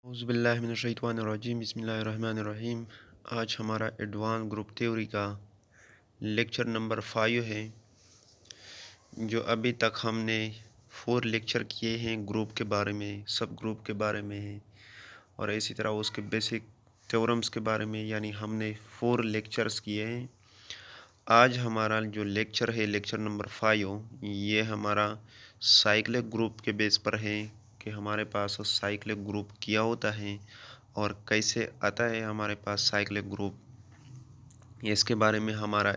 औज़ुबिल्लाहिमिनश्शैतानिर्रजीम बिस्मिल्लाहिर्रहमानिर्रहीम। आज हमारा एडवांस ग्रुप थ्योरी का लेक्चर नंबर 5 है। जो अभी तक हमने 4 लेक्चर किए हैं ग्रुप के बारे में, सब ग्रुप के बारे में और इसी तरह उसके बेसिक थ्योरम्स के बारे में, यानी हमने 4 लेक्चर्स किए हैं। आज हमारा जो लेक्चर है लेक्चर नंबर 5, ये हमारा साइक्लिक ग्रुप के बेस पर है कि हमारे पास साइक्लिक ग्रुप क्या होता है और कैसे आता है हमारे पास साइक्लिक ग्रुप। इसके बारे में हमारा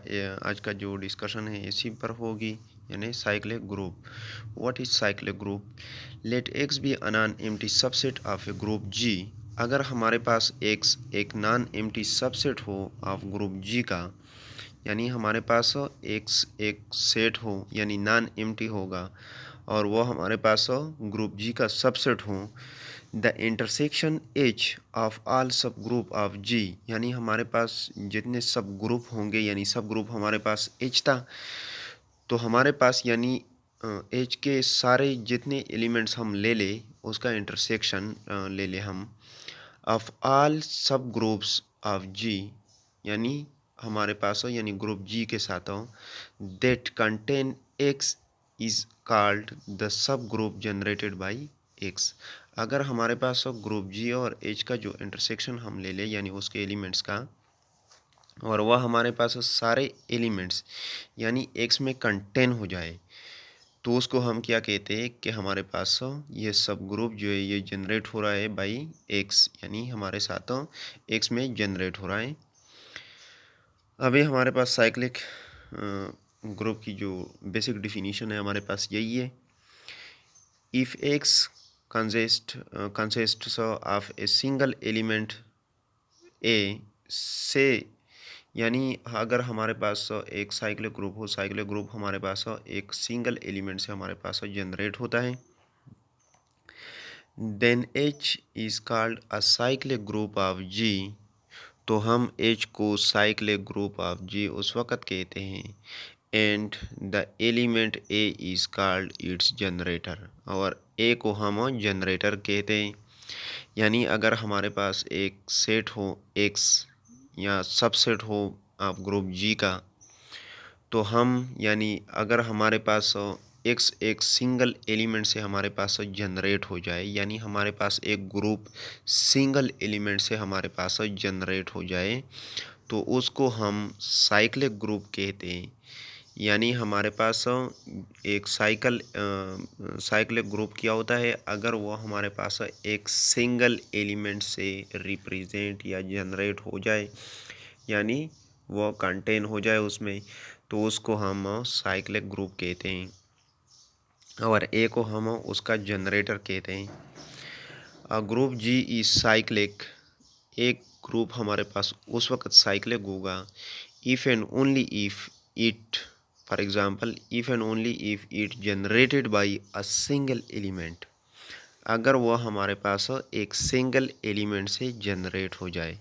आज का जो डिस्कशन है इसी पर होगी, यानी cyclic group. What is cyclic group? Let X be a non empty subset of a group G. अगर हमारे पास एक्स एक नॉन एम्प्टी सबसेट हो ऑफ ग्रुप जी का, यानी हमारे पास एक्स एक सेट हो यानी नॉन एम्प्टी होगा और वो हमारे पास ग्रुप जी का सबसेट हो। The intersection H of all सब ग्रुप ऑफ जी, यानी हमारे पास जितने सब ग्रुप होंगे, यानी सब ग्रुप हमारे पास एच था, तो हमारे पास यानी एच के सारे जितने एलिमेंट्स हम ले ले उसका इंटरसेक्शन ले ले हम ऑफ ऑल सब ग्रुप्स ऑफ जी, यानी हमारे पास हो यानी ग्रुप जी के साथ हो, that contain x is called the sub group generated by x. अगर हमारे पास हो ग्रुप जी और एच का जो इंटरसेक्शन हम ले ले यानी उसके एलिमेंट्स का, और वह हमारे पास सारे एलिमेंट्स यानी एक्स में कंटेन हो जाए, तो उसको हम क्या कहते हैं कि हमारे पास ये सब ग्रुप जो है ये जनरेट हो रहा है बाई एक्स, यानी हमारे साथ एक्स में जनरेट हो रहा है। अभी हमारे पास साइक्लिक ग्रुप की जो बेसिक डिफिनीशन है हमारे पास यही है। If X consists of a single element a से, यानी अगर हमारे पास एक साइक्लिक ग्रुप हो, साइक्लिक ग्रुप हमारे पास एक सिंगल एलिमेंट से हमारे पास जनरेट होता है, then H is called a cyclic group of G. तो हम एच को साइक्लिक ग्रुप ऑफ जी उस वक़्त कहते हैं and the element A is called its generator, और ए को हम जनरेटर कहते हैं। यानी अगर हमारे पास एक सेट हो एक्स या सबसेट हो आप ग्रुप जी का, तो हम यानी अगर हमारे पास एक्स एक सिंगल एलिमेंट से हमारे पास जनरेट हो जाए, यानी हमारे पास एक ग्रुप सिंगल एलिमेंट से हमारे पास जनरेट हो जाए, तो उसको हम साइक्लिक ग्रुप कहते हैं। यानी हमारे पास एक साइक्लिक ग्रुप क्या होता है, अगर वो हमारे पास एक सिंगल एलिमेंट से रिप्रेजेंट या जनरेट हो जाए, यानी वो कंटेन हो जाए उसमें, तो उसको हम साइक्लिक ग्रुप कहते हैं और ए को हम उसका जनरेटर कहते हैं। ग्रुप जी इज साइक्लिक, एक ग्रुप हमारे पास उस वक्त साइक्लिक होगा if and only if it, for example if and only if it generated by a single element, अगर वह हमारे पास एक सिंगल एलिमेंट से जनरेट हो जाए।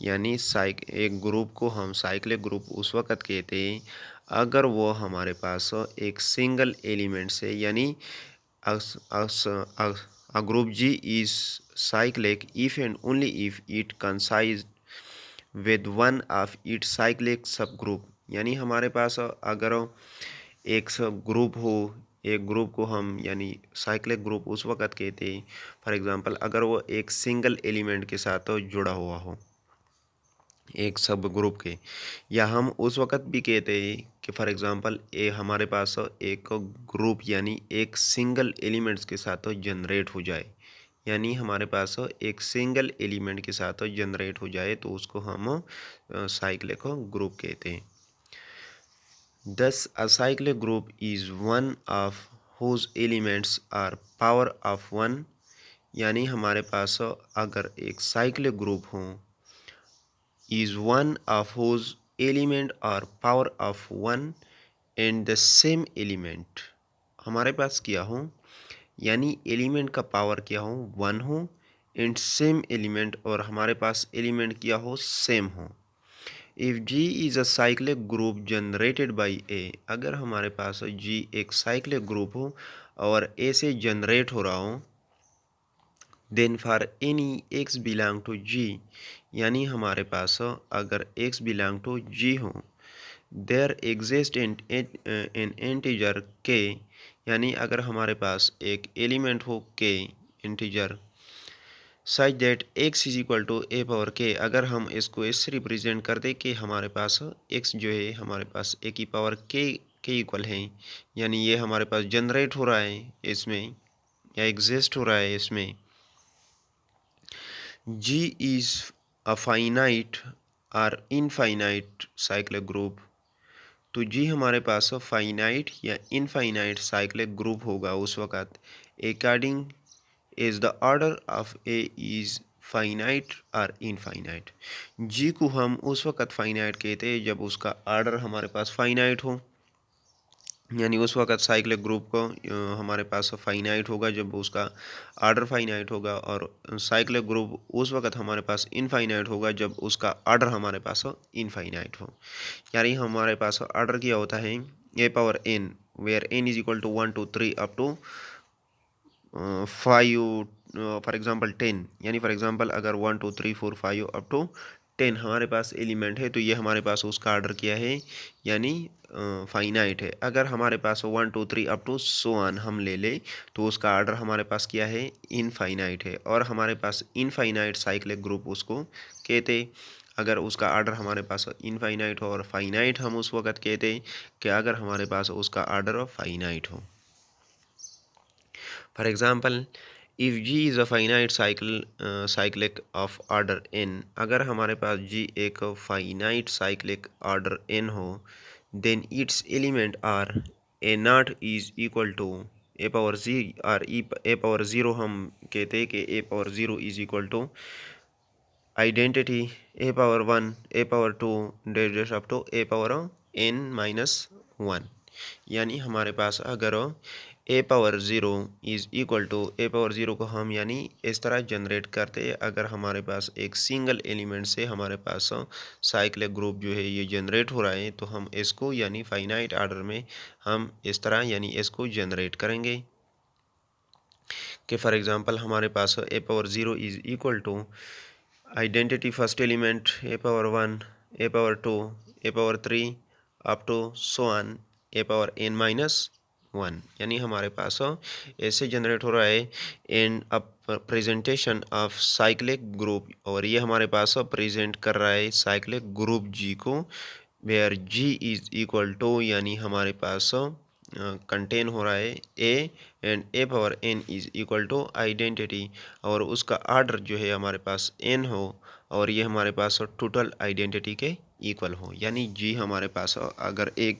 यानी एक ग्रुप को हम साइक्लिक ग्रुप उस वक़्त कहते हैं अगर वो हमारे पास एक सिंगल एलिमेंट से, यानी a group G is cyclic if and only if it coincides with one of it cyclic sub group. यानी हमारे पास अगर एक सब ग्रुप हो, एक ग्रुप को हम यानी साइक्लिक ग्रुप उस वक़्त कहते हैं, फॉर एग्ज़ाम्पल अगर वो एक सिंगल एलिमेंट के साथ जुड़ा हुआ हो एक सब ग्रुप के, या हम उस वक़्त भी कहते हैं कि फॉर एग्ज़ाम्पल हमारे पास एक ग्रुप यानी एक सिंगल एलिमेंट्स के साथ जनरेट हो जाए, यानी हमारे पास एक सिंगल एलिमेंट के साथ जनरेट हो जाए, तो उसको हम साइक्लिक ग्रुप कहते हैं। Thus, a cyclic group is one of whose elements are power of one, यानी हमारे पास अगर एक साइक्लिक ग्रुप हो is one of whose element are power of one and the same element, हमारे पास क्या हो यानी एलिमेंट का पावर क्या हो वन हो एंड सेम एलिमेंट, और हमारे पास एलिमेंट क्या हो सेम हो। If G is a cyclic group generated by a, अगर हमारे पास G एक साइक्लिक ग्रुप हो और ए से जनरेट हो रहा हो, then for any x belong to g, यानी हमारे पास अगर x बिलोंग टू g हो, there exist an integer k, यानी अगर हमारे पास एक एलिमेंट हो k integer such that x is equal to a power k, अगर हम इसको इससे रिप्रेजेंट कर दें कि हमारे पास x जो है हमारे पास a की पावर k के इक्वल है, यानी ये हमारे पास जनरेट हो रहा है इसमें या एग्जिस्ट हो रहा है इसमें। g इज अ फाइनाइट और इनफाइनाइट साइक्लिक ग्रुप, तो जी हमारे पास फाइनाइट या इनफाइनाइट साइक्लिक ग्रुप होगा उस वक़्त according is the order of A is finite और इनफाइनाइट। जी को हम उस वक़्त फाइनाइट कहते हैं जब उसका ऑर्डर हमारे पास फाइनाइट हो, यानी उस वक़्त साइक्लिक ग्रुप को हमारे पास फाइनाइट होगा जब उसका ऑर्डर फाइनाइट होगा, और साइक्लिक ग्रुप उस वक़्त हमारे पास इनफाइनाइट होगा जब उसका ऑर्डर हमारे पास इनफाइनाइट हो। यानी हमारे पास ऑर्डर किया होता है a power n, where n is equal to 1 2 3 up to 5, for example 10, यानी फॉर एग्जांपल अगर 1 2 3 4 5 अप टू 10 हमारे पास एलिमेंट है, तो ये हमारे पास उसका ऑर्डर किया है यानी फाइनाइट है। अगर हमारे पास 1 2 3 अप टू सो ऑन हम ले ले, तो उसका ऑर्डर हमारे पास क्या है, इनफाइनाइट है, और हमारे पास इनफाइनाइट साइक्लिक ग्रुप उसको कहते। अगर उसका ऑर्डर हमारे पास इनफाइनाइट हो, और फाइनाइट हम उस वक़्त कहते कि अगर हमारे पास उसका ऑर्डर फाइनाइट हो। For example, if G is a finite cyclic of order n, अगर हमारे पास G एक finite cyclic order n हो, then its element are a naught is equal to a power z, और a power 0 हम कहते हैं कि a power 0 is equal to identity a power 1 a power 2 dash up to a power n minus 1, यानी हमारे पास अगर a power zero is equal to a power zero को हम यानी इस तरह जनरेट करते हैं, अगर हमारे पास एक सिंगल एलिमेंट से हमारे पास साइक्लिक ग्रुप जो है ये जनरेट हो रहा है, तो हम इसको यानी फाइनाइट आर्डर में हम इस तरह यानी इसको जनरेट करेंगे कि फॉर एग्जांपल हमारे पास a power zero is equal to identity first element a power 1 a power 2 a power 3 up to so on a power n minus 1, यानी हमारे पास ऐसे जनरेट हो रहा है in a presentation of cyclic group, और ये हमारे पास प्रेजेंट कर रहा है साइक्लिक ग्रुप जी को, where G is equal to यानी हमारे पास कंटेन हो रहा है a, and a power n is equal to identity, और उसका आर्डर जो है हमारे पास एन हो, और ये हमारे पास टोटल आइडेंटिटी के इक्वल हो। यानी जी हमारे पास अगर एक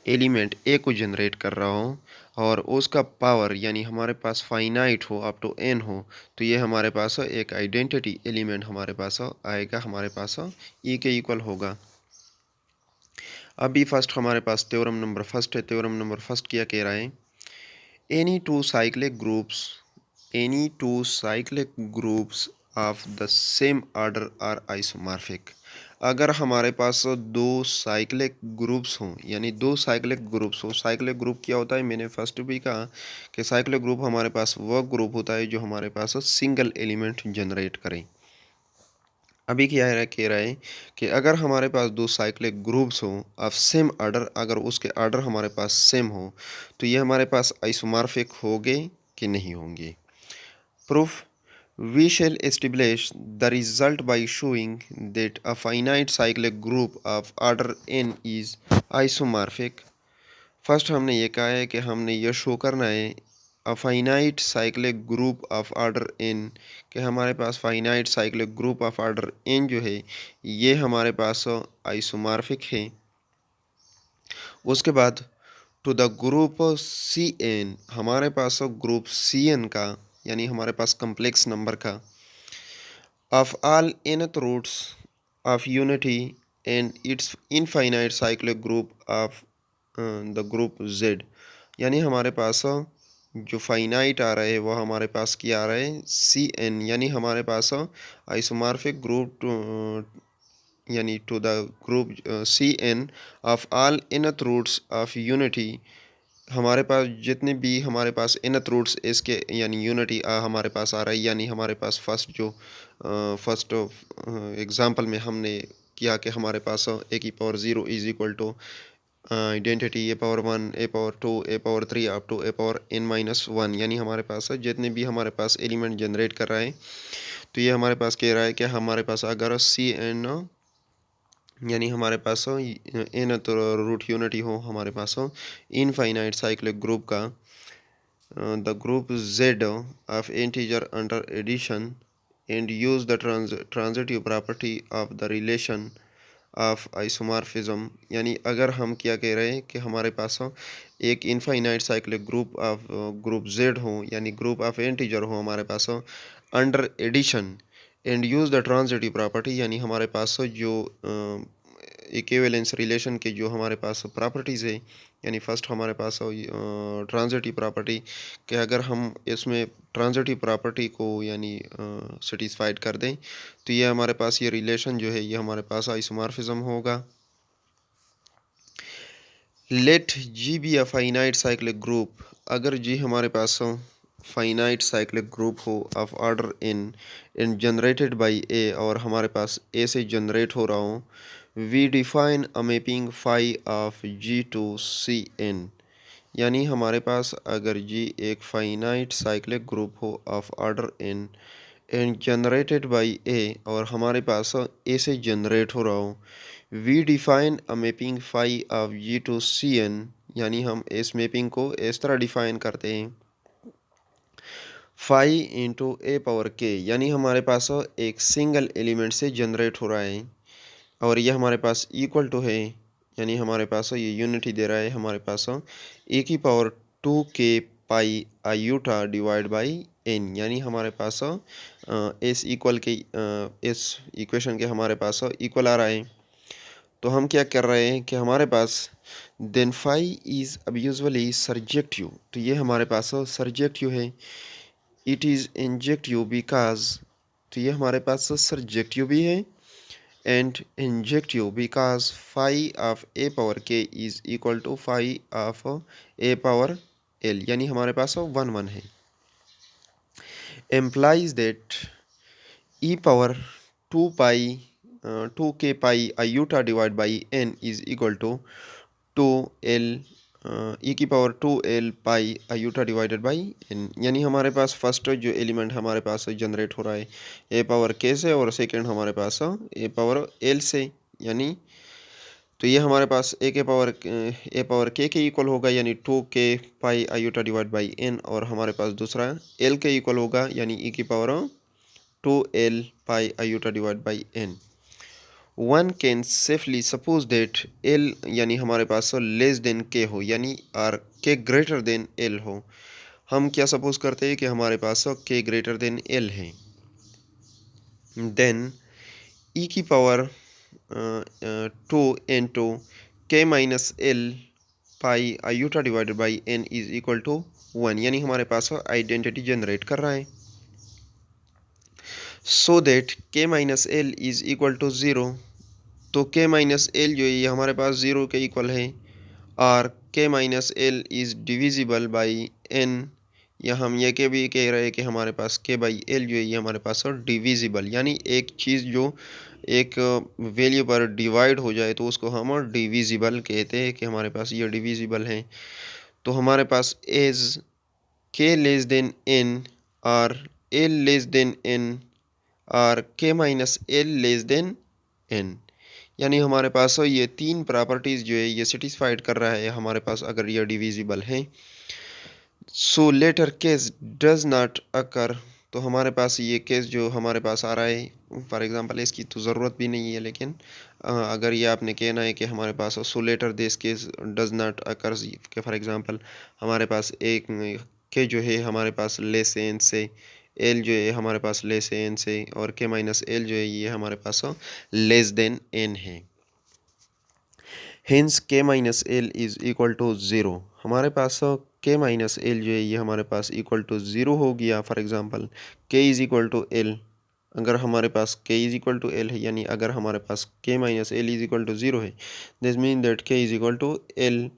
एलिमेंट ए को जनरेट कर रहा हो और उसका पावर यानी हमारे पास फाइनाइट हो अप टू एन हो, तो ये हमारे पास एक आइडेंटिटी एलिमेंट हमारे पास आएगा, हमारे पास ई के इक्वल होगा। अभी फर्स्ट हमारे पास थ्योरम नंबर फर्स्ट है। थ्योरम नंबर फर्स्ट क्या कह रहा है, any two cyclic groups of the same order are isomorphic. अगर हमारे पास दो साइक्लिक ग्रुप्स हों, यानी दो साइक्लिक ग्रुप्स हो, साइक्लिक ग्रुप क्या होता है, मैंने फर्स्ट भी कहा कि साइक्लिक ग्रुप हमारे पास वह ग्रुप होता है जो हमारे पास सिंगल एलिमेंट जनरेट करें। अभी क्या कह रहा है कि अगर हमारे पास दो साइक्लिक ग्रुप्स हों ऑफ सेम ऑर्डर, अगर उसके ऑर्डर हमारे पास सेम हो, तो ये हमारे पास आइसोमॉर्फिक होंगे कि नहीं होंगे। Proof, we shall establish the result by showing that a finite cyclic group of order n is isomorphic। First हमने ये कहा है कि हमने ये शो करना है a finite cyclic group of order n, कि हमारे पास finite cyclic group of order n जो है ये हमारे पास आइसोमॉर्फिक है। उसके बाद to the group C n, हमारे पास ग्रुप सी एन का यानी हमारे पास कम्प्लेक्स नंबर का of all nth roots of unity and its infinite cyclic group of the group Z, यानी हमारे पास जो फाइनाइट आ रहा है वह हमारे पास क्या आ रहा है सी एन, यानी हमारे पास आइसोमॉर्फिक ग्रुप यानी to the group C n of all nth roots of unity हमारे पास जितने भी हमारे पास इनथ रूट्स इसके यानी यूनिटी हमारे पास आ रहा है, यानी हमारे पास फर्स्ट एग्जांपल में हमने किया कि हमारे पास ए की power 0 is equal to identity a power 1 a power 2 a power 3 up to a power n-1, यानी हमारे पास जितने भी हमारे पास एलिमेंट जनरेट कर रहा है, तो ये हमारे पास कह रहा है कि हमारे पास अगर सी एन यानी हमारे पास इन तो रूट यूनिटी हो हमारे पास इनफाइनाइट साइक्लिक ग्रुप का the group Z of integer under addition and use the transitive property of the relation of isomorphism, यानी अगर हम क्या कह रहे हैं कि हमारे पास एक infinite cyclic group of group Z हो, यानी ग्रुप ऑफ इंटीजर हो हमारे पास under addition and use the transitive property, यानी हमारे पास जो इक्विवेलेंस रिलेशन के जो हमारे पास प्रॉपर्टीज़ है, यानी फर्स्ट हमारे पास ट्रांजिटिव प्रॉपर्टी कि अगर हम इसमें ट्रांजिटिव प्रॉपर्टी को यानी सेटिस्फाइड कर दें तो ये हमारे पास ये रिलेशन जो है ये हमारे पास आइसोमॉर्फिज्म होगा। Let G be a finite cyclic group, अगर जी हमारे पास फाइनाइट साइक्लिक ग्रुप हो of order n generated by a और हमारे पास ए से जनरेट हो रहा हो, we define a mapping phi of G to C n, यानी हमारे पास अगर जी एक फाइनाइट साइक्लिक ग्रुप हो of order n and generated by a और हमारे पास ए से जनरेट हो रहा हो, we define a mapping phi of G to C n, यानी हम इस मैपिंग को इस तरह डिफाइन करते हैं फाई इंटू ए पावर के, यानी हमारे पास एक सिंगल एलिमेंट से जनरेट हो रहा है और यह हमारे पास इक्वल टू है, यानी हमारे पास ये यूनिटी दे रहा है हमारे पास ए की power 2k pi iota divide by n, यानी हमारे पास इस इक्वल के इस इक्वेशन के हमारे पास इक्वल आ रहा है। तो हम क्या कर रहे हैं कि हमारे पास देन फाई इज़ अब यूजुअली सरजेक्टिव, तो ये हमारे पास सरजेक्टिव है, इट इज़ इंजेक्टिव बिकॉज, तो ये हमारे पास सरजेक्टिव भी है and injective because phi of a power k is equal to phi of a power l, यानी हमारे पास 1 है, implies that e power 2 pi 2k pi iota divided by n is equal to 2l e की power 2l pi iota divided by n, यानी हमारे पास first जो element हमारे पास generate हो रहा है ए पावर k से और सेकंड हमारे पास ए पावर l से, यानी तो ये हमारे पास ए पावर के इक्वल होगा, यानी 2k pi iota divide by n, और हमारे पास दूसरा l के इक्वल होगा, यानी e की power 2l pi iota divide by n। One can safely suppose that l, यानी हमारे पास लेस देन के हो, यानी आर के ग्रेटर देन एल हो, हम क्या सपोज करते हैं कि हमारे पास के ग्रेटर देन एल है, देन ई की power 2 into k minus l pi iota divided by n is equal to 1, यानी हमारे पास आइडेंटिटी जनरेट कर रहा है, so that k minus l is equal to 0, तो के माइनस एल जो है ये हमारे पास 0 के इक्वल है, और k minus l is divisible by n, या हम ये के भी कह रहे हैं कि हमारे पास के बाई एल जो है ये हमारे पास डिविजिबल, यानी एक चीज़ जो एक वैल्यू पर डिवाइड हो जाए तो उसको हम डिविजिबल कहते हैं कि हमारे पास ये डिविजिबल है। तो हमारे पास as k less than n और एल लेस देन एन और k minus l less than n, यानी हमारे पास ये तीन प्रॉपर्टीज़ जो है ये सेटिस्फाइड कर रहा है हमारे पास अगर ये डिविजिबल है। So latter case does not occur, तो हमारे पास ये केस जो हमारे पास आ रहा है फॉर एग्जांपल इसकी तो ज़रूरत भी नहीं है, लेकिन अगर ये आपने कहना है कि हमारे पास so latter this case does not occur के फॉर एग्जांपल हमारे पास एक के जो है हमारे पास लेस एन से, एल जो है हमारे पास लेस एन से, और के माइनस एल जो है ये हमारे पास लेस देन एन है, hence k minus l is equal to 0, हमारे पास के माइनस एल जो है ये हमारे पास इक्वल टू 0 हो गया। फॉर एग्जांपल के इज़ इक्वल टू एल, अगर हमारे पास के इज़ इक्वल टू एल है, यानी अगर हमारे पास k minus l is equal to 0 है, this mean that k is equal to l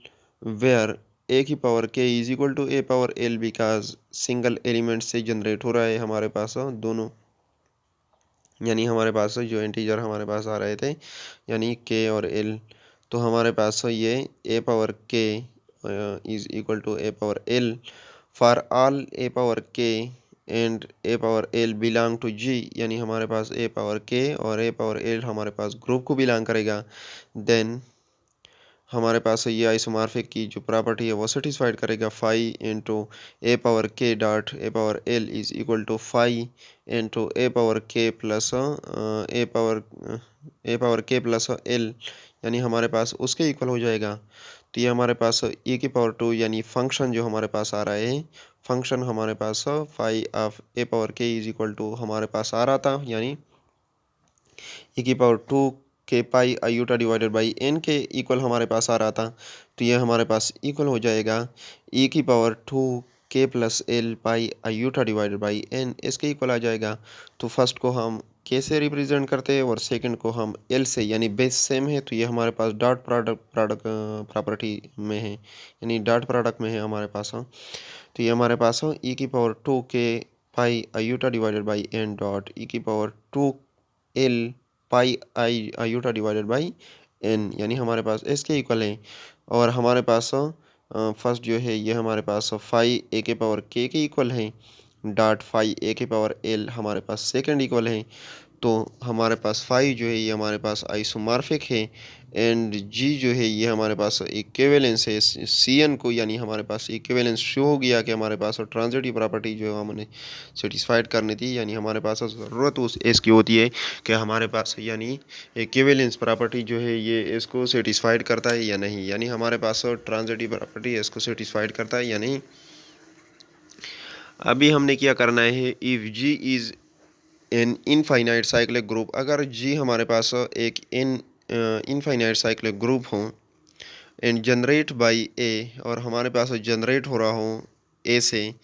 where a की power k is equal to a power l because single element से generate हो रहा है हमारे पास दोनों, यानी हमारे पास जो इंटीजर हमारे पास आ रहे थे यानी के और एल, तो हमारे पास ये a power k is equal to a power l for all a power k and a power l belong to G, यानी हमारे पास ए पावर के और ए पावर एल हमारे पास ग्रुप को बिलोंग करेगा। देन हमारे पास ये आइसोमॉर्फिक की जो प्रॉपर्टी है वो सेटिस्फाइड करेगा phi into a power k dot a power l is equal to phi into a power k plus a power k plus l, यानी हमारे पास उसके इक्वल हो जाएगा। तो ये हमारे पास e की पावर 2 यानी फंक्शन जो हमारे पास आ रहा है, फंक्शन हमारे पास phi of a power k is equal to हमारे पास आ रहा था, यानी e की power 2 k pi iota divided by N के इक्वल हमारे पास आ रहा था। तो ये हमारे पास इक्वल हो जाएगा e की power 2 k plus l pi iota divided by n, इसके इक्वल आ जाएगा। तो फर्स्ट को हम के से रिप्रेजेंट करते हैं और सेकंड को हम एल से, यानी बेस सेम है तो ये हमारे पास डॉट प्रोडक्ट प्रॉपर्टी में है, यानी डॉट प्रोडक्ट में है हमारे पास। तो ये हमारे पास e की power 2 k pi iota divided by n dot e की power 2 l pi I iota divided by n, यानी हमारे पास इसके इक्वल है। और हमारे पास फर्स्ट जो है ये हमारे पास फाई ए के पावर के इक्वल है डॉट फाई ए के पावर एल हमारे पास सेकंड इक्वल है। तो हमारे पास फाई जो है ये हमारे पास आइसोमॉर्फिक है एंड जी जो है ये हमारे पास इक्विवेलेंस है सी एन को, यानी हमारे पास इक्विवेलेंस शो हो गया कि हमारे पास ट्रांजिटिव प्रॉपर्टी जो है हमने सेटिस्फाइड करनी थी, यानी हमारे पास ज़रूरत उस इसकी होती है कि हमारे पास यानी इक्विवेलेंस प्रॉपर्टी जो है ये इसको सेटिस्फाइड करता है या नहीं, यानी हमारे पास ट्रांजिटिव प्रॉपर्टी इसको सेटिस्फाइड करता है या नहीं। अभी हमने क्या करना है, if G is an infinite cyclic group, अगर जी हमारे पास एक इनफाइनाइट साइक्लिक ग्रुप हो एंड जनरेट बाय ए, और हमारे पास जनरेट हो रहा हो ए से,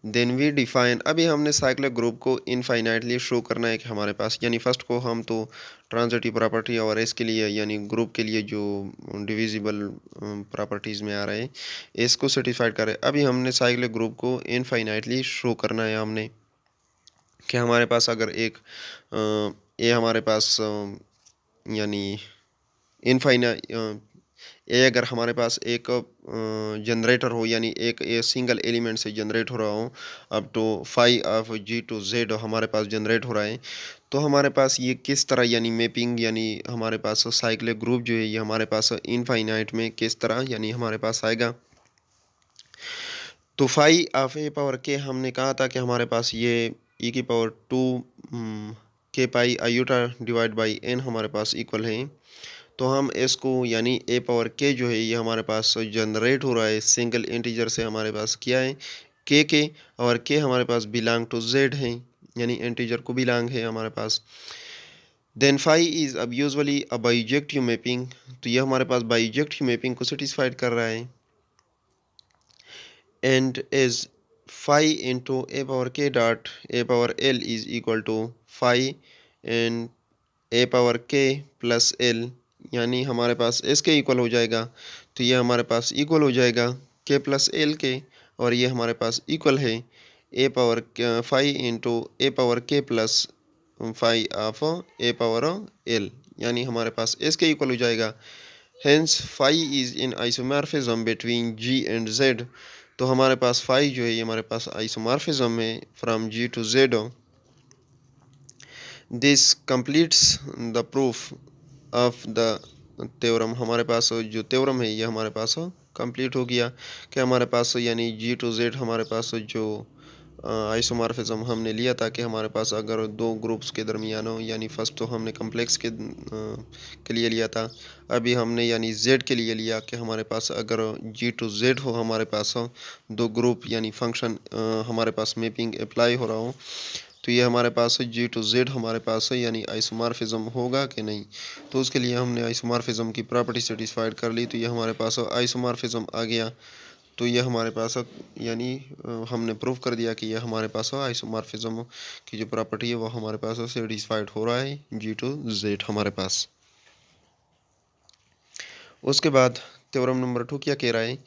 देन वी डिफाइन, अभी हमने साइक्लिक ग्रुप को इनफाइनाइटली शो करना है कि हमारे पास, यानी फर्स्ट को हम तो ट्रांजिटिव प्रॉपर्टी और इसके लिए यानी ग्रुप के लिए जो डिविजिबल प्रॉपर्टीज़ में आ रहे हैं इसको सेटिस्फाइड करें। अभी हमने साइक्लिक ग्रुप को इनफाइनाइटली शो करना है हमने कि हमारे पास अगर एक ए हमारे पास यानी इनफाइना ए अगर हमारे पास एक जनरेटर हो, यानी एक ए सिंगल एलिमेंट से जनरेट हो रहा हो up to phi of G to Z हमारे पास जनरेट हो रहा है, तो हमारे पास ये किस तरह यानी मैपिंग, यानी हमारे पास साइक्लिक ग्रुप जो है ये हमारे पास इनफाइनाइट में किस तरह यानी हमारे पास आएगा। तो फाई ऑफ ए पावर के हमने कहा था कि हमारे पास ये e की power 2 k pi iota divide by N हमारे पास इक्वल है। तो हम इसको यानी ए पावर के जो है ये हमारे पास जनरेट हो रहा है सिंगल इंटीजर से, हमारे पास क्या है के और के हमारे पास बिलोंग टू जेड है, यानी इंटीजर को बिलोंग है हमारे पास। देन फाई इज़ अब यूजुअली अ बाइजेक्टिव मैपिंग, तो ये हमारे पास बाइजेक्टिव मैपिंग को सेटिस्फाइड कर रहा है and is phi into a power k dot a power l is equal to phi and a power k plus l, यानी हमारे पास इसके इक्वल हो जाएगा। तो ये हमारे पास इक्वल हो जाएगा k प्लस एल के, और ये हमारे पास इक्वल है a power phi into a power k plus phi of a power l, यानी हमारे पास इसके इक्वल हो जाएगा। Hence phi is in isomorphism between G and Z, तो हमारे पास फाई जो है ये हमारे पास आइसोमॉर्फिज्म में from G to Z. This completes the proof of the theorem, हमारे पास जो थ्योरम है ये हमारे पास कंप्लीट हो गया कि हमारे पास यानी जी टू जेड हमारे पास जो आइसोमॉर्फिज्म हमने लिया था कि हमारे पास अगर दो ग्रुप्स के दरमियान हो, यानी फर्स्ट तो हमने कम्प्लेक्स के लिए लिया था, अभी हमने यानी जेड के लिए लिया कि हमारे पास अगर जी टू जेड हो हमारे पास दो ग्रुप यानी फंक्शन हमारे पास मैपिंग अप्लाई हो रहा हो, तो ये हमारे पास जी टू जेड हमारे पास यानी आइसोमॉर्फिज्म होगा कि नहीं। तो उसके लिए हमने आइसोमॉर्फिज्म की प्रॉपर्टी सेटिस्फाइड कर ली, तो ये हमारे पास आइसोमॉर्फिज्म आ गया। तो ये हमारे पास यानी हमने प्रूव कर दिया कि ये हमारे पास आइसोमॉर्फिज्म की जो प्रॉपर्टी है वो हमारे पास सेटिस्फाइड हो रहा है जी टू जेड हमारे पास। उसके बाद थ्योरम नंबर 2 क्या कह रहा है,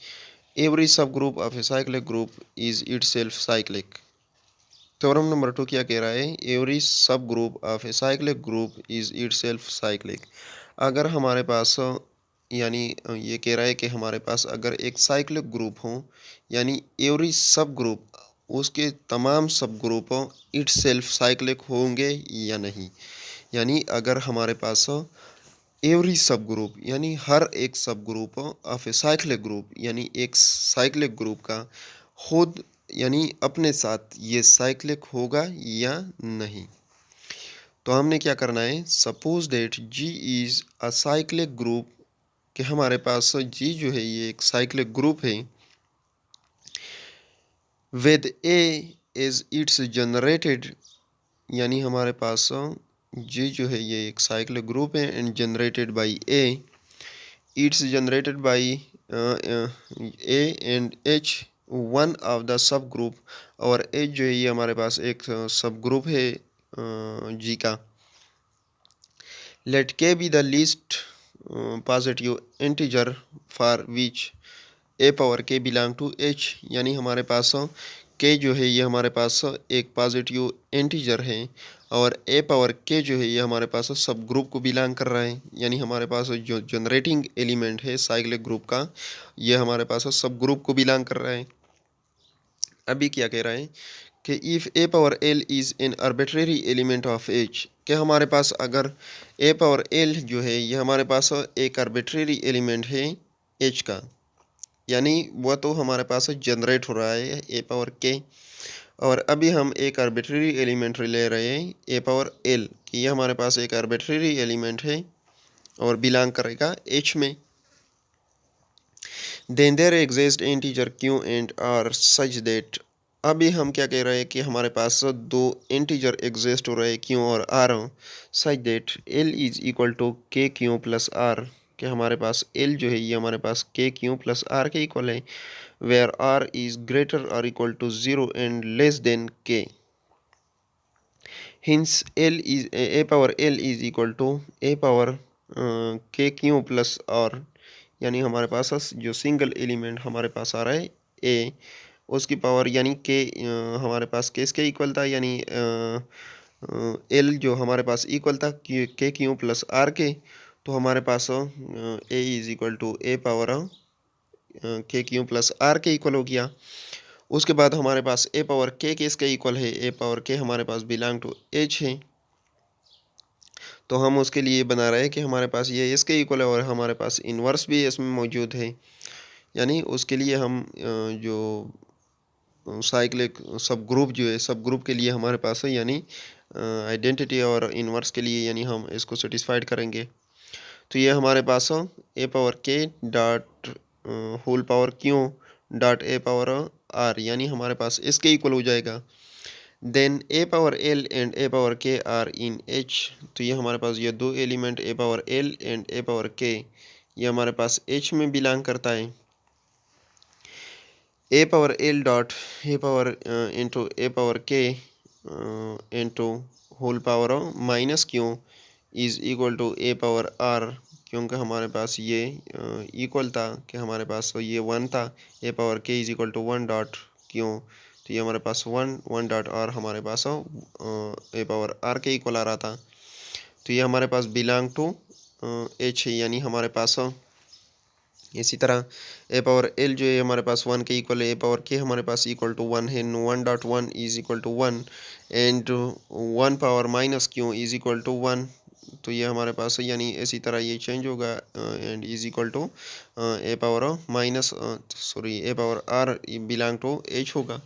एवरी सब group of a cyclic group is itself cyclic. Theorem number 2 क्या कह रहा है? एवरी सब group of a cyclic group is itself cyclic. अगर हमारे पास यानी ये कह रहा है कि हमारे पास अगर एक साइक्लिक ग्रुप हो, यानी एवरी सब ग्रुप, उसके तमाम सब ग्रुपों इटसेल्फ साइक्लिक होंगे या नहीं। यानी अगर हमारे पास एवरी सब ग्रुप यानी हर एक सब group of a cyclic group, यानी एक साइक्लिक ग्रुप का खुद यानी अपने साथ ये साइक्लिक होगा या नहीं। तो हमने क्या करना है? Suppose that G is a cyclic group, कि हमारे पास जी जो है ये एक साइक्लिक ग्रुप है, with a is its generated, यानी हमारे पास जी जो है ये एक साइक्लिक ग्रुप है and generated by a, it's generated by a and H one of the sub group, और एच जो है ये हमारे पास एक सब ग्रुप है जी का। लेट के be the least positive integer for which A power k belong to H, यानी हमारे पास के जो है ये हमारे पास एक पॉजिटिव इंटीजर है, और ए पावर के जो है ये हमारे पास सब ग्रुप को बिलोंग कर रहा है, यानी हमारे पास जो जनरेटिंग एलिमेंट है साइक्लिक ग्रुप का, ये हमारे पास सब ग्रुप को बिलोंग कर रहा है। अभी क्या कह रहा है कि if A power L is an arbitrary element of H, कि हमारे पास अगर ए पावर एल जो है ये हमारे पास एक आर्बिट्रेरी एलिमेंट है एच का, यानी वह तो हमारे पास जनरेट हो रहा है ए पावर के, और अभी हम एक आर्बिट्रेरी एलिमेंट ले रहे हैं ए पावर एल, कि ये हमारे पास एक आर्बिट्रेरी एलिमेंट है और बिलोंग करेगा एच में। Then there exist integer q and r such that, अभी हम क्या कह रहे हैं कि हमारे पास दो इंटीजर एग्जिस्ट हो रहे हैं क्यू और r, such that l is equal to k q plus r, कि हमारे पास एल जो है ये हमारे पास के क्यू प्लस आर के इक्वल है, वेयर आर इज ग्रेटर और equal to 0 and less than k. Hence l is a power l is equal to a power k q plus r, यानी हमारे पास जो सिंगल एलिमेंट हमारे पास आ रहा है ए, उसकी पावर यानी के हमारे पास के इसके इक्वल था, यानी एल जो हमारे पास इक्वल था के क्यू प्लस आर के, तो हमारे पास a is equal to a power k q plus r के इक्वल हो गया। उसके बाद हमारे पास ए पावर के इसके इक्वल है, ए पावर के हमारे पास बिलोंग टू एच है, तो हम उसके लिए बना रहे हैं कि हमारे पास ये इसके इक्वल है और हमारे पास इन्वर्स भी इसमें मौजूद है, यानी उसके लिए हम जो साइक्लिक सब ग्रुप जो है सब ग्रुप के लिए हमारे पास है, यानी आइडेंटिटी और इन्वर्स के लिए, यानी हम इसको सेटिस्फाइड करेंगे। तो ये हमारे पास a power k dot whole power q dot a power r, यानी हमारे पास इसके इक्वल हो जाएगा। Then a power l and a power k are in H, तो ये हमारे पास ये दो element a power l and a power k ये हमारे पास एच में बिलोंग करता है। A power l dot a power into a power k into whole power minus q is equal to a power r, क्योंकि हमारे पास ये इक्वल था कि हमारे पास ये वन था, a power k is equal to one dot q, तो ये हमारे पास वन डॉट आर हमारे पास ए पावर आर के इक्वल आ रहा था, तो ये हमारे पास बिलोंग टू एच है, यानी हमारे पास इसी तरह ए पावर एल जो है हमारे पास वन के इक्वल है, ए पावर के हमारे पास इक्वल टू वन है, one dot one is equal to one and one power minus q is equal to one, तो ये हमारे पास यानी इसी तरह ये चेंज होगा and is equal to a power minus sorry a power r belong to H होगा।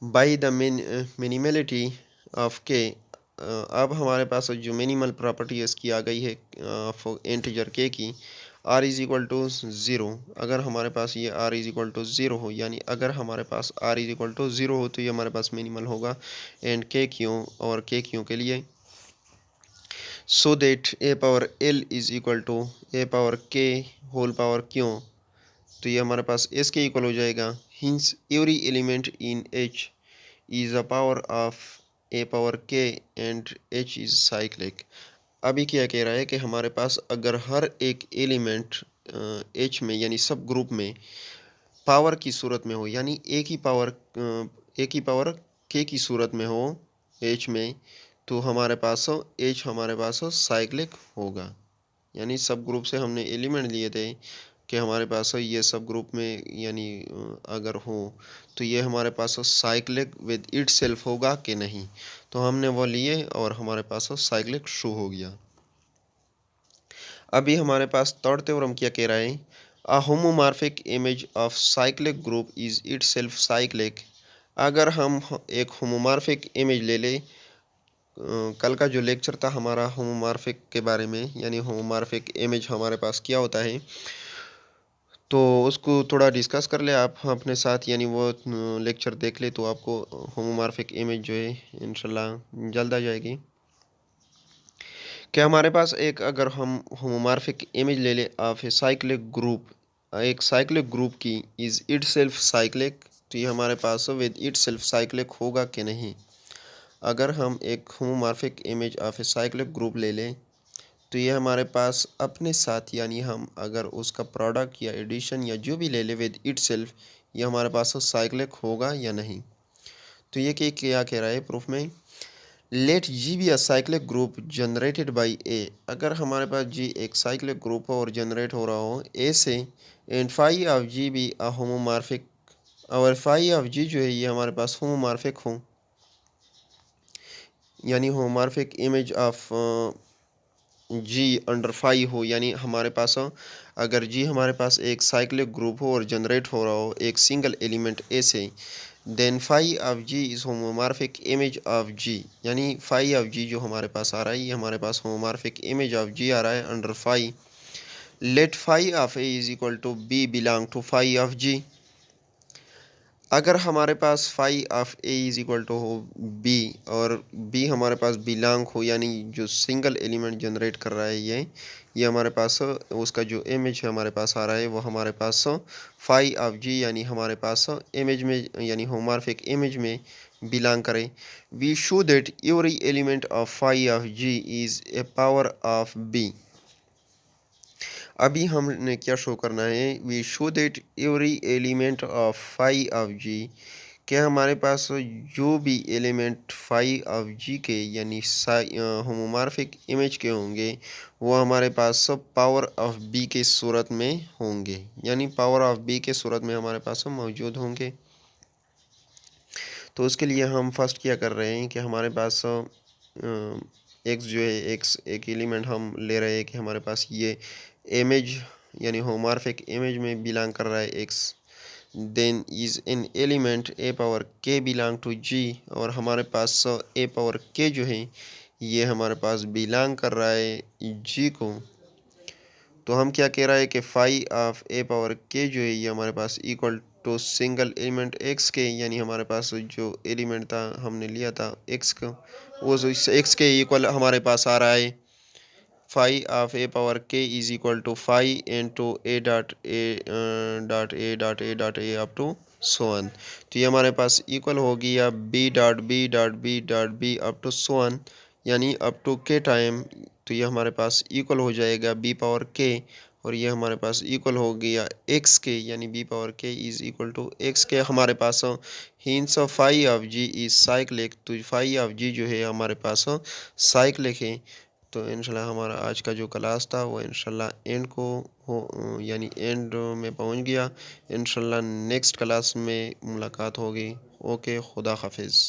By the minimality of k, अब हमारे पास जो मिनिमल प्रॉपर्टी इसकी आ गई है ऑफ इंटीजर के की, r is equal to zero, अगर हमारे पास ये r is equal to zero हो, यानी अगर हमारे पास r is equal to zero हो तो ये हमारे पास मिनिमल होगा एंड के क्यू और के क्यू के लिए, so that a power l is equal to a power k whole power q, तो ये हमारे पास इसके इक्वल हो जाएगा। Hence every element in H is a power of a power k and H is cyclic. अभी क्या कह रहा है कि हमारे पास अगर हर एक एलिमेंट एच में यानी सब ग्रुप में पावर की सूरत में हो, यानी ए की पावर के की सूरत में हो एच में, तो हमारे पास एच हमारे पास साइक्लिक होगा। यानी सब ग्रुप से हमने एलिमेंट लिए थे कि हमारे पास ये सब ग्रुप में यानी अगर हो तो ये हमारे पास साइक्लिक विद इट सेल्फ होगा कि नहीं, तो हमने वो लिए और हमारे पास साइक्लिक शो हो गया। अभी हमारे पास थर्ड थ्योरम क्या कह रहा है, a homomorphic image of cyclic group is itself cyclic. अगर हम एक होमोमॉर्फिक इमेज ले लें, कल का जो लेक्चर था हमारा होमोमॉर्फिक के बारे में, यानी होमोमॉर्फिक इमेज हमारे पास क्या होता है, तो उसको थोड़ा डिस्कस कर ले आप अपने साथ, यानी वो लेक्चर देख ले तो आपको होमोमॉर्फिक इमेज जो है इंशाल्लाह जल्द आ जाएगी। कि हमारे पास एक अगर हम होमोमॉर्फिक इमेज ले lay off a cyclic group, एक साइक्लिक ग्रुप की इज़ इट सेल्फ साइक्लिक, तो ये हमारे पास विद इट सेल्फ साइक्लिक होगा कि नहीं। अगर हम एक homomorphic image of a cyclic group ले लें तो ये हमारे पास अपने साथ, यानी हम अगर उसका प्रोडक्ट या एडिशन या जो भी ले ले विद इट सेल्फ, ये हमारे पास साइक्लिक होगा या नहीं। तो ये क्या कह रहा है प्रूफ में, let G be a cyclic group generated by a. अगर हमारे पास जी एक साइक्लिक ग्रुप हो और जनरेट हो रहा हो ए से, and phi of G be a homomorphic, और फाई ऑफ जी जो है ये हमारे पास होमोमॉर्फिक हो, यानी homomorphic image of G under phi हो, यानी हमारे पास अगर जी हमारे पास एक साइक्लिक ग्रुप हो और जनरेट हो रहा हो एक सिंगल एलिमेंट ए से, then phi of G is homomorphic image of G, यानी फाई ऑफ जी जो हमारे पास आ रहा है ये हमारे पास होमोमॉर्फिक इमेज ऑफ जी आ रहा है under phi. Let phi of a is equal to b belong to phi of G. अगर हमारे पास phi of a is equal to हो बी, और बी हमारे पास बिलोंग हो, यानी जो सिंगल एलिमेंट जनरेट कर रहा है ये हमारे पास उसका जो इमेज हमारे पास आ रहा है वो हमारे पास फाई ऑफ जी, यानी हमारे पास इमेज में यानी होमोमॉर्फिक इमेज में बिलोंग करे। We show that every element of phi of G is a power of b. अभी हमने क्या शो करना है, we show that every element of phi of G, क्या हमारे पास जो भी एलिमेंट फाई ऑफ जी के यानी होमोमॉर्फिक इमेज के होंगे वो हमारे पास सब पावर ऑफ बी के सूरत में होंगे, यानी पावर ऑफ बी के सूरत में हमारे पास मौजूद होंगे। तो उसके लिए हम फर्स्ट क्या कर रहे हैं कि हमारे पास एक्स जो है एक्स एक एलिमेंट हम ले रहे हैं कि हमारे पास ये इमेज यानी होमोमॉर्फिक इमेज में बिलोंग कर रहा है x, then is an element a power k belong to G, और हमारे पास ए पावर के जो है ये हमारे पास बिलोंग कर रहा है जी को। तो हम क्या कह रहा है कि फाई ऑफ ए पावर के जो है ये हमारे पास equal to single element x के, यानी हमारे पास जो एलिमेंट था हमने लिया था एक्स का, वो जो एक्स के इक्वल हमारे पास आ रहा है। Phi of a power k is equal to phi into a dot a dot a dot a dot a up to so on. तो ये हमारे पास इक्वल हो गया b dot b dot b dot b up to so on, यानी up to के time. तो ये हमारे पास इक्वल हो जाएगा बी पावर के, और ये हमारे पास इक्वल हो गया एक्स के, यानी b power k is equal to x k. हमारे पास hence phi of g is cyclic, तो फाई ऑफ जी जो है हमारे पास साइक्लिक है। तो इंशाल्लाह हमारा आज का जो क्लास था वो इंशाल्लाह एंड को हो, यानी एंड में पहुंच गया। इंशाल्लाह नेक्स्ट क्लास में मुलाकात होगी। ओके, खुदा हाफिज़।